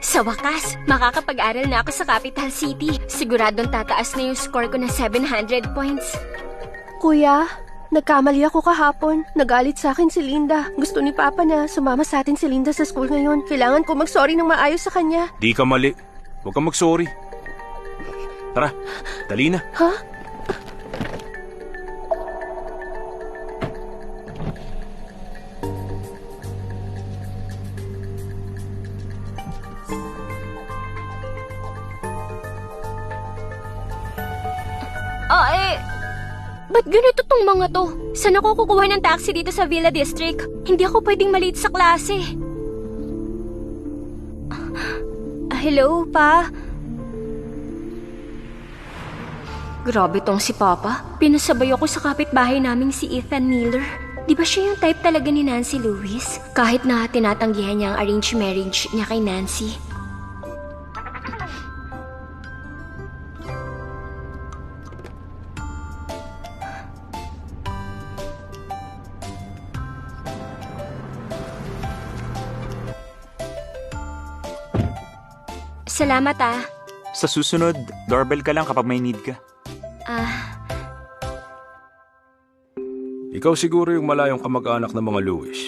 Sa wakas, makakapag-aral na ako sa Capital City. Siguradong tataas na yung score ko na 700 points. Kuya, nagkamali ako kahapon. Nagalit sa akin si Linda. Gusto ni Papa na sumama sa atin si Linda sa school ngayon. Kailangan ko mag-sorry ng maayos sa kanya. Di ka mali. Huwag kang mag-sorry. Tara, dali na. Ha? Ba't ganito tong mga to? Saan ako kukuha ng taxi dito sa Villa District? Hindi ako pwedeng malate sa klase. Hello, Pa? Grabe tong si Papa. Pinasabay ako sa kapitbahay naming si Ethan Miller. Di ba siya yung type talaga ni Nancy Lewis? Kahit na tinatanggihan niya ang arranged marriage niya kay Nancy. Salamat Sa susunod, doorbell ka lang kapag may need ka. Ikaw siguro yung malayong kamag-anak ng mga Lewis.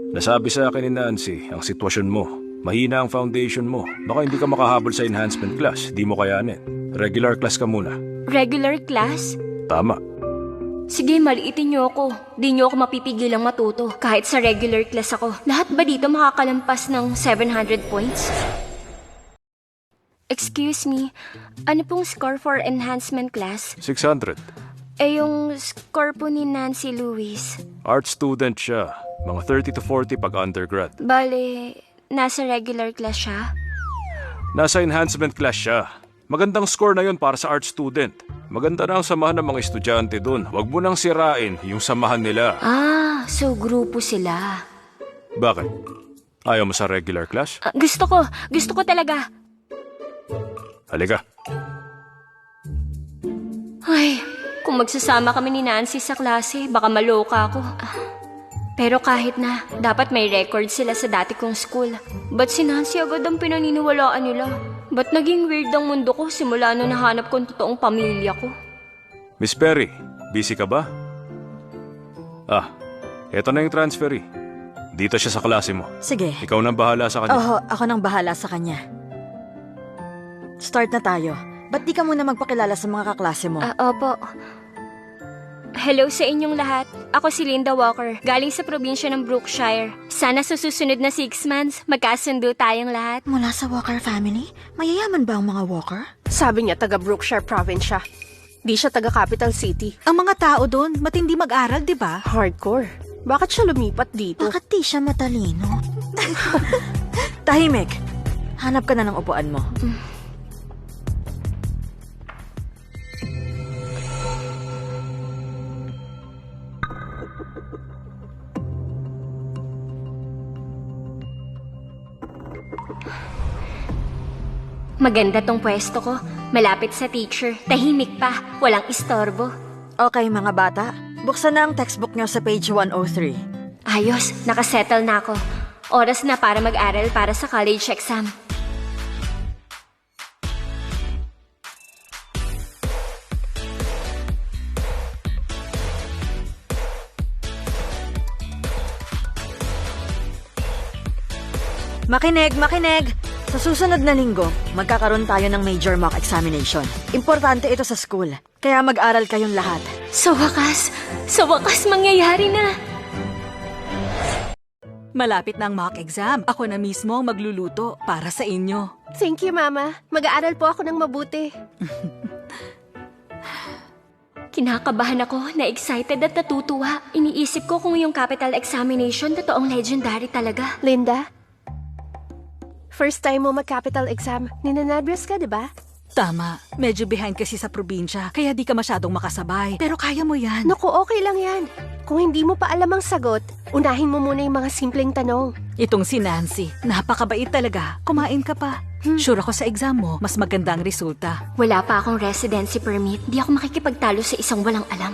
Nasabi sa akin ni Nancy ang sitwasyon mo. Mahina ang foundation mo. Baka hindi ka makahabol sa enhancement class. Di mo kayanin. Regular class ka muna. Regular class? Tama. Sige, maliitin niyo ako. Di niyo ako mapipigilang matuto. Kahit sa regular class ako. Lahat ba dito makakalampas ng 700 points? Excuse me, ano pong score for enhancement class? 600. Yung score po ni Nancy Lewis. Art student siya. Mga 30 to 40 pag undergrad. Bale, nasa regular class siya? Nasa enhancement class siya. Magandang score na yon para sa art student. Maganda na ang samahan ng mga estudyante dun. Huwag mo nang sirain yung samahan nila. So grupo sila. Bakit? Ayaw mo sa regular class? Gusto ko talaga. Halika. Ay, kung magsasama kami ni Nancy sa klase, baka maloka ako. Pero kahit na, dapat may record sila sa dati kong school. Ba't si Nancy agad ang pinaniniwalaan nila? Ba't naging weird ang mundo ko simula nung nahanap ko ang totoong pamilya ko? Miss Perry, busy ka ba? Eto na yung transferee. Dito siya sa klase mo. Sige. Ikaw nang bahala sa kanya. Oo, ako nang bahala sa kanya. Start na tayo. Ba't di ka muna magpakilala sa mga kaklase mo? Opo. Hello sa inyong lahat. Ako si Linda Walker, galing sa probinsya ng Brookshire. Sana sa susunod na 6 months, magkasundo tayong lahat. Mula sa Walker family? Mayayaman ba ang mga Walker? Sabi niya taga Brookshire Province siya. Di siya taga Capital City. Ang mga tao doon, matindi mag-aral, di ba? Hardcore. Bakit siya lumipat dito? Bakit di siya matalino? Tahimik. Hanap ka na ng upuan mo. Maganda tong pwesto ko. Malapit sa teacher. Tahimik pa. Walang istorbo. Okay, mga bata. Buksan na ang textbook niyo sa page 103. Ayos, nakasettle na ako. Oras na para mag-aral para sa college exam. Makinig! Sa susunod na linggo, magkakaroon tayo ng major mock examination. Importante ito sa school, kaya mag-aral kayong lahat. Sa wakas mangyayari na. Malapit na ang mock exam. Ako na mismo ang magluluto para sa inyo. Thank you, Mama. Mag-aaral po ako ng mabuti. Kinakabahan ako, na-excited at natutuwa. Iniisip ko kung yung capital examination totoong legendary talaga. Linda? First time mo mag-capital exam. Ninanabiyos ka, di ba? Tama. Medyo behind kasi sa probinsya, kaya di ka masyadong makasabay. Pero kaya mo yan. Naku, okay lang yan. Kung hindi mo pa alam ang sagot, unahin mo muna yung mga simpleng tanong. Itong si Nancy, napakabait talaga. Kumain ka pa. Sure ako sa exam mo, mas maganda ang resulta. Wala pa akong residency permit. Di ako makikipagtalo sa isang walang alam.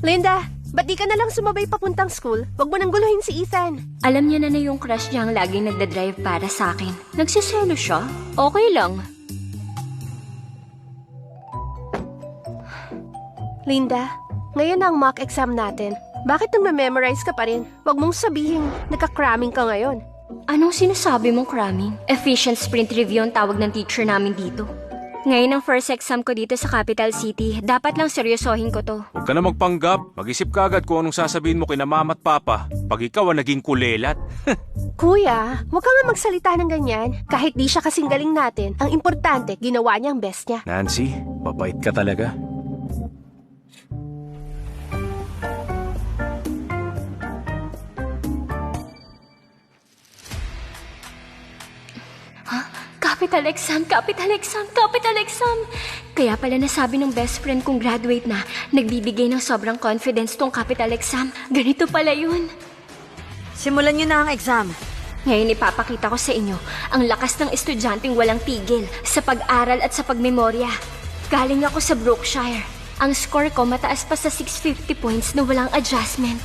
Linda, Ba't di ka na lang sumabay papuntang school? Huwag mo nang guluhin si Ethan. Alam niya na yung crush niya ang laging nagdadrive para sa akin. Nagsiselo siya? Okay lang. Linda, ngayon na ang mock exam natin. Bakit nagme-memorize ka pa rin? Huwag mong sabihin, nagka-cramming ka ngayon. Anong sinasabi mong cramming? Efficient sprint review ang tawag ng teacher namin dito. Ngayon ang first exam ko dito sa Capital City. Dapat lang seryosohin ko to. Huwag ka na magpanggap. Mag-isip ka agad kung anong sasabihin mo kina mama at papa pag ikaw ang naging kulelat. Kuya, huwag ka nga magsalita ng ganyan. Kahit di siya kasing galing natin, ang importante, ginawa niya ang best niya. Nancy, mabait ka talaga. Capital exam, capital exam, capital exam. Kaya pala nasabi ng best friend kong graduate na, nagbibigay ng sobrang confidence tong capital exam. Ganito pala yun. Simulan niyo na ang exam. Ngayon ipapakita ko sa inyo ang lakas ng estudyanteng walang tigil sa pag-aral at sa pagmemorya. Galing ako sa Brookshire. Ang score ko mataas pa sa 650 points na walang adjustment.